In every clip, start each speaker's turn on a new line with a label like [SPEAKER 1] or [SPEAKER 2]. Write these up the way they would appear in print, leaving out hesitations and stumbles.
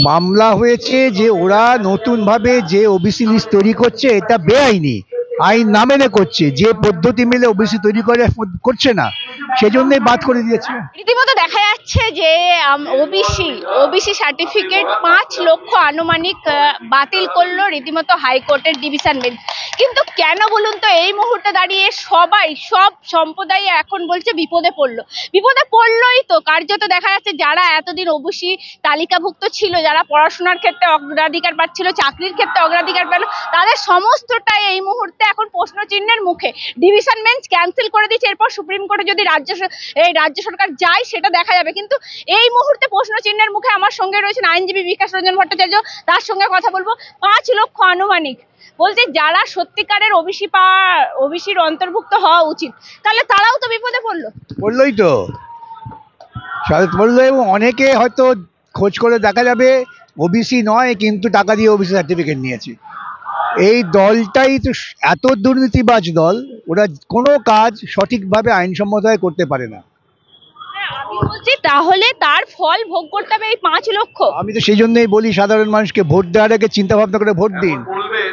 [SPEAKER 1] মামলা হয়েছে যে ওরা নতুন ভাবে যে ওবিসি লিস্ট তৈরি করছে এটা বেআইনি, আইন না মেনে করছে, যে পদ্ধতি মিলে ওবিসি তৈরি করছে না, সেজন্যই বাদ করে দিয়েছে।
[SPEAKER 2] রীতিমতো দেখা যাচ্ছে যে ওবিসি ওবিসি সার্টিফিকেট 5 লক্ষ আনুমানিক বাতিল করলো রীতিমতো হাইকোর্টের ডিভিশন বেঞ্চ। কিন্তু কেন বলুন তো এই মুহূর্তে দাঁড়িয়ে সব সম্প্রদায় এখন বলছে বিপদে পড়লোই তো। কার্যত দেখা যাচ্ছে যারা এতদিন ওবিসি তালিকাভুক্ত ছিল, যারা পড়াশোনার ক্ষেত্রে অগ্রাধিকার পাচ্ছিল, চাকরির ক্ষেত্রে অগ্রাধিকার পেল, তাদের সমস্তটাই এই মুহূর্তে এখন প্রশ্নচিহ্নের মুখে। ডিভিশন বেঞ্চ ক্যান্সেল করে দিয়েছে, এরপর সুপ্রিম কোর্টে যদি রাজ্য সরকার যায় সেটা দেখা যাবে। কিন্তু এই মুহূর্তে প্রশ্নচিহ্নের মুখে আমার সঙ্গে রয়েছেন আইনজীবী বিকাশ রঞ্জন ভট্টাচার্য, তার সঙ্গে কথা বলবো। 5 লক্ষ আনুমানিক বলতে যারা সত্যিকারের ওবিসির অন্তর্ভুক্ত হওয়া উচিত, তাহলে তারাও তো বিপদে
[SPEAKER 1] বললোই তো বললো। এবং অনেকে হয়তো খোঁজ করে দেখা যাবে ওবিসি নয় কিন্তু টাকা দিয়ে ওবিসি সার্টিফিকেট নিয়েছে। এই দলটাই তো এত দুর্নীতিবাজ দল, ওরা কোনো কাজ সঠিকভাবে আইনসম্মতভাবে করতে পারে না।
[SPEAKER 2] আমি বলছি তাহলে তার ফল ভোগ করতে হবে এই 5 লক্ষ।
[SPEAKER 1] আমি তো সেই জন্যই বলি সাধারণ মানুষকে ভোট দেওয়ার আগে চিন্তা ভাবনা করে ভোট দিন।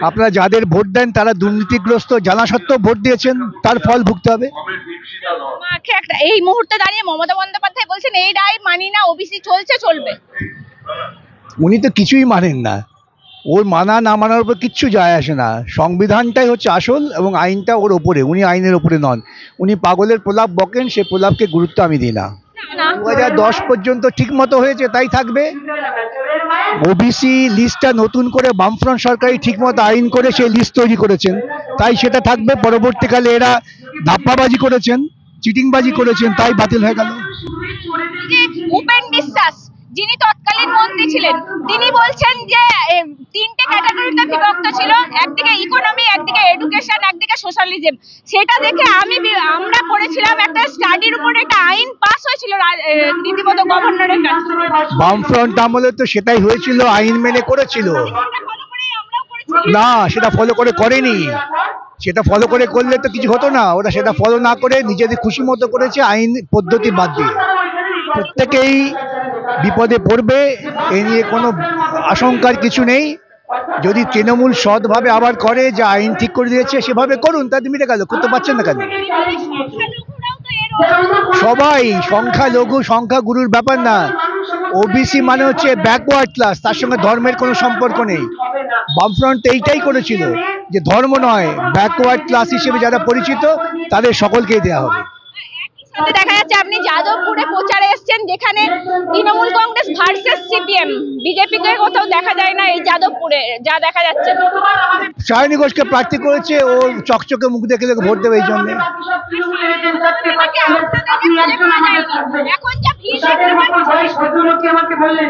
[SPEAKER 1] আপনারা যাদের ভোট দেন তারা দুর্নীতিগ্রস্ত জানা সত্ত্বেও ভোট দিয়েছেন, তার ফল ভুগতে হবে।
[SPEAKER 2] এই মুহূর্তে দাঁড়িয়ে মমতা বন্দ্যোপাধ্যায় বলছেন এই রায় মানি না, ওবিসি চলবে।
[SPEAKER 1] উনি তো কিছুই মানেন না, ওর মানা না মানার উপর কিচ্ছু যায় আসে না। সংবিধানটাই হচ্ছে আসল এবং আইনটা ওর ওপরে, উনি আইনের ওপরে নন। উনি পাগলের প্রলাপ বকেন, সে প্রলাপকে গুরুত্ব আমি দিই না। 2010 পর্যন্ত ঠিক মতো হয়েছে, তাই থাকবে। ওবিসি লিস্টটা নতুন করে বামফ্রন্ট সরকারই ঠিক মতো আইন করে সেই লিস্ট তৈরি করেছেন, তাই সেটা থাকবে। পরবর্তীকালে এরা ধাপ্পাবাজি করেছেন, চিটিংবাজি করেছেন, তাই বাতিল হয়ে গেল।
[SPEAKER 2] ভূপেন বিশ্বাস যিনি তৎকালীন মন্ত্রী ছিলেন, তিনি বলছেন যে 3টে ক্যাটাগরিতে বিভক্ত ছিল, একদিকে ইকোনমি, একদিকে এডুকেশন, একদিকে সোশ্যালিজম। সেটা দেখে আমরা করেছিলাম একটা স্টাডির উপরে একটা আইন পাস হয়েছিল রীতিমতো গভর্নরের কাছে।
[SPEAKER 1] বামফ্রন্ট আমলে তো সেটাই হয়েছিল, আইন মেনে করেছিল না, সেটা ফলো করেনি। সেটা ফলো করলে তো কিছু হতো না। ওরা সেটা ফলো না করে নিজেদের খুশি মতো করেছে, আইন পদ্ধতি বাদ দিয়ে। প্রত্যেকেই বিপদে পড়বে, এ নিয়ে কোনো আশঙ্কার কিছু নেই। যদি তৃণমূল সৎভাবে আবার করে, যে আইন ঠিক করে দিয়েছে সেভাবে করুন, তাদের মিটে গেল। করতে পারছেন না কেন? সবাই সংখ্যাগুরুর ব্যাপার না। ওবিসি মানে হচ্ছে ব্যাকওয়ার্ড ক্লাস, তার সঙ্গে ধর্মের কোনো সম্পর্ক নেই। বামফ্রন্ট এইটাই করেছিল যে ধর্ম নয়, ব্যাকওয়ার্ড ক্লাস হিসেবে যারা পরিচিত তাদের সকলকেই দেওয়া হবে।
[SPEAKER 2] দেখা যাচ্ছে আপনি যাদবপুরে প্রচারে এসেছেন, যেখানে Trinamool Congress versus CPM, BJP কে কোথাও দেখা যায় না এই যাদবপুরে যা দেখা যাচ্ছে।
[SPEAKER 1] সায়নী ঘোষকে প্রার্থী করেছে, ও চকচকে মুখ দেখে ভোট দেবে এই জন্য।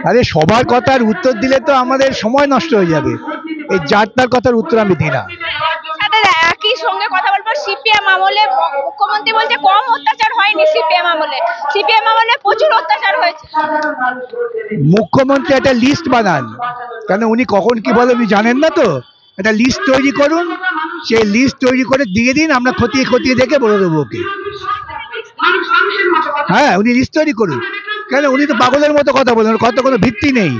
[SPEAKER 1] আরে সবার কথার উত্তর দিলে তো আমাদের সময় নষ্ট হয়ে যাবে। এই যারটার কথার উত্তর আমি দিই না।
[SPEAKER 2] একই সঙ্গে কথা বলবো, সিপিএম আমলে মুখ্যমন্ত্রী বলছে কম অত্যাচার হয়নি, সিপিএম আমলে প্রচুর অত্যাচার হয়েছে।
[SPEAKER 1] মুখ্যমন্ত্রী একটা লিস্ট বানান, কেন উনি কখন কি বলে উনি জানেন না তো। একটা লিস্ট তৈরি করুন, সেই লিস্ট তৈরি করে দিয়ে দিন, আমরা খতিয়ে দেখে বলে দেবো ওকে। হ্যাঁ, উনি লিস্ট তৈরি করুন। কেন উনি তো পাগলের মতো কথা বলেন, ওর কথা কোনো ভিত্তি নেই।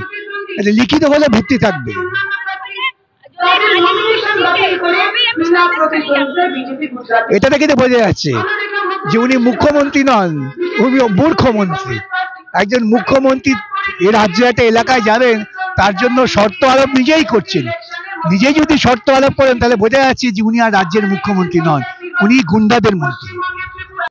[SPEAKER 1] লিখিত হলে ভিত্তি থাকবে। এটা থেকে বোঝা যাচ্ছে যে উনি মুখ্যমন্ত্রী নন, উনি মূর্খমন্ত্রী। একজন মুখ্যমন্ত্রী এ রাজ্যে একটা এলাকায় যাবেন, তার জন্য শর্ত আরোপ নিজেই করছেন। নিজেই যদি শর্ত আরোপ করেন তাহলে বোঝা যাচ্ছে যে উনি আর রাজ্যের মুখ্যমন্ত্রী নন, উনি গুন্ডাদের মন্ত্রী।